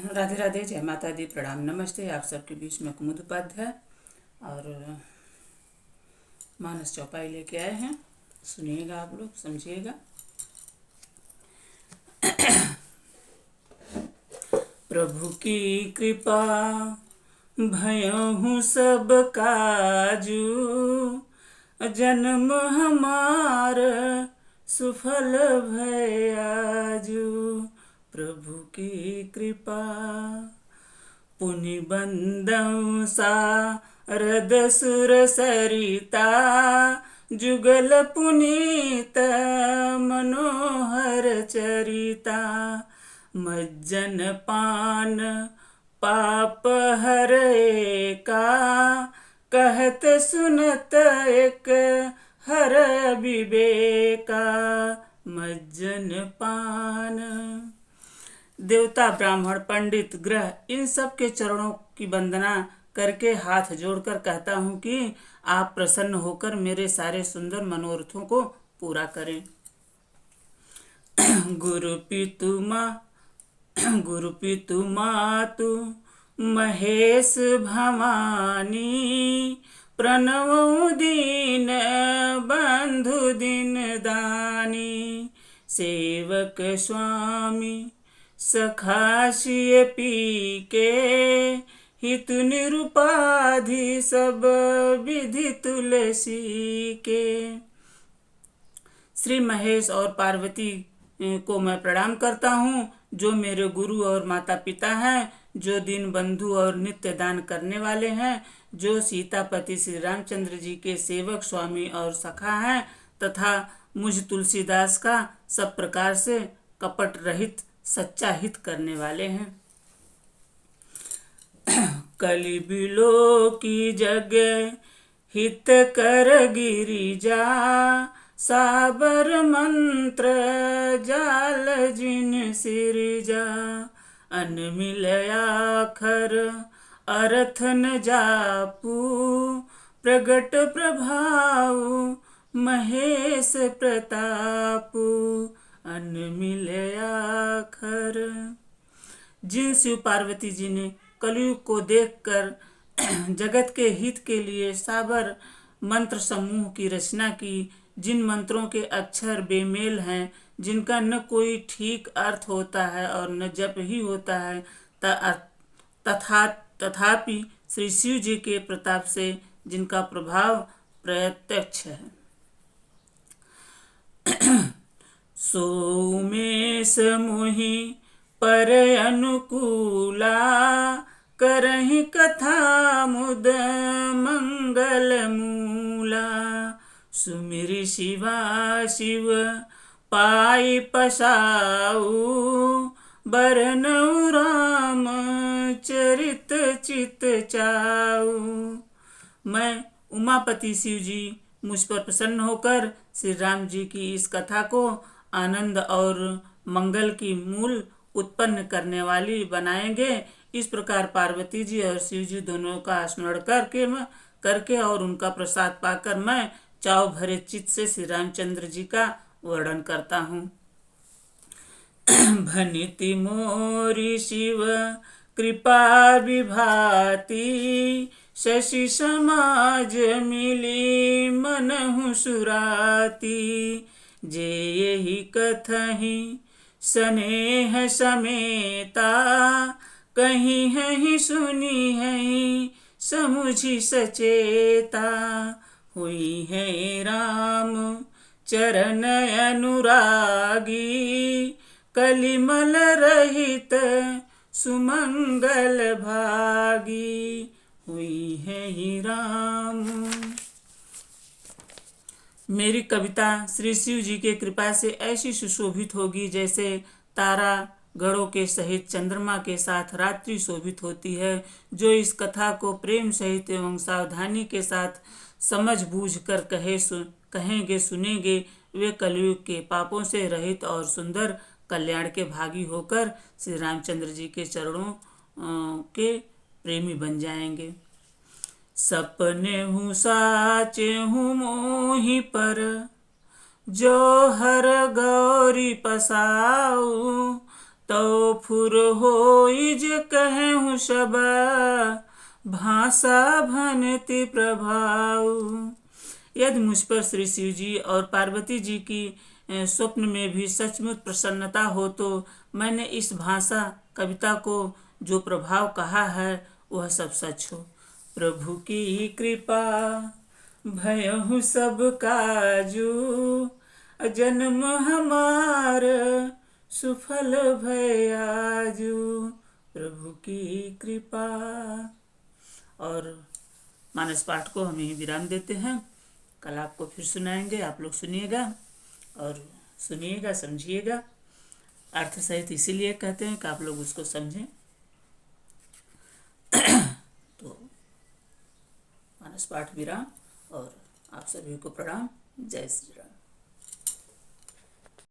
राधे राधे, जय माता दी, प्रणाम, नमस्ते। आप सबके बीच में कुमुद उपाध्याय और मानस चौपाई लेके आए हैं। सुनिएगा, आप लोग समझिएगा। प्रभु की कृपा भयहु सब काजू, जन्म हमार सुफल भयाजू। प्रभु की कृपा पुनि बंदौ सारद सुर सरिता, जुगल पुनीत मनोहर चरिता। मज्जन पान पाप हरे का, कहत सुनत एक हर विवेका। मज्जन पान। देवता, ब्राह्मण, पंडित, ग्रह, इन सब के चरणों की वंदना करके हाथ जोड़कर कहता हूँ कि आप प्रसन्न होकर मेरे सारे सुंदर मनोरथों को पूरा करें। गुरु पितु मातु महेश भवानी, प्रणव दीन बंधु दिन दानी। सेवक स्वामी सखाशिय पी के, हितु निरुपाधि सब विधि तुलसी के। श्री महेश और पार्वती को मैं प्रणाम करता हूँ, जो मेरे गुरु और माता पिता हैं, जो दीन बंधु और नित्य दान करने वाले हैं, जो सीतापति श्री रामचंद्र जी के सेवक, स्वामी और सखा हैं, तथा मुझ तुलसीदास का सब प्रकार से कपट रहित सच्चा हित करने वाले हैं। कलि बिलो की जग हित कर गिरिजा, साबर मंत्र जाल जिन सिरजा। अनमिल आखर अर्थ न जापू, प्रगट प्रभाव महेश प्रतापू। अनमिल आखर। जिन शिव पार्वती जी ने कलयुग को देखकर जगत के हित के लिए साबर मंत्र समूह की रचना की, जिन मंत्रों के अक्षर बेमेल हैं, जिनका न कोई ठीक अर्थ होता है और न जप ही होता है, तथापि श्री शिव जी के प्रताप से जिनका प्रभाव प्रत्यक्ष है। सोमेश मोहि पर अनुकूला, करहि कथा मुद मंगल मूला। सुमिरि शिवा शिव पाई पसाऊ, बरनऊ राम चरित चित चाऊ। मैं उमापति शिव जी मुझ पर प्रसन्न होकर श्री राम जी की इस कथा को आनंद और मंगल की मूल उत्पन्न करने वाली बनाएंगे। इस प्रकार पार्वती जी और शिव जी दोनों का स्मरण करके और उनका प्रसाद पाकर मैं चाव भरे चित्त से श्री रामचंद्र जी का वर्णन करता हूँ। भनिति मोरी शिव कृपा विभाति, शशि समाज मिली मनहु सुराती। जे यही कथहि स्नेह समेता, कहीं है सुनी है समुझि सचेता। हुई है राम चरण अनुरागी, कलिमल रहित सुमंगल भागी। हुई है ही राम। मेरी कविता श्री शिव जी के कृपा से ऐसी सुशोभित होगी जैसे तारा गणों के सहित चंद्रमा के साथ रात्रि शोभित होती है। जो इस कथा को प्रेम सहित एवं सावधानी के साथ समझ बूझ कर कहेंगे सुनेंगे, वे कलयुग के पापों से रहित और सुंदर कल्याण के भागी होकर श्री रामचंद्र जी के चरणों के प्रेमी बन जाएंगे। सपने हूँ साचे हूँ मोहि पर, जो हर गौरी पसाऊ। तो फुर होई जे कहूँ सबा, भाषा भनति प्रभाव। यदि मुझ पर श्री शिव जी और पार्वती जी की स्वप्न में भी सचमुच प्रसन्नता हो तो मैंने इस भाषा कविता को जो प्रभाव कहा है वह सब सच हो। प्रभु की कृपा भयहु सब काजू, जन्म हमार सुफल भयाजू। प्रभु की कृपा। और मानस पाठ को हम यही विराम देते हैं। कल आपको फिर सुनाएंगे, आप लोग सुनिएगा और सुनिएगा, समझिएगा। अर्थ सहित इसीलिए कहते हैं कि आप लोग उसको समझें। तो मानस पाठ विराम और आप सभी को प्रणाम। जय श्री राम।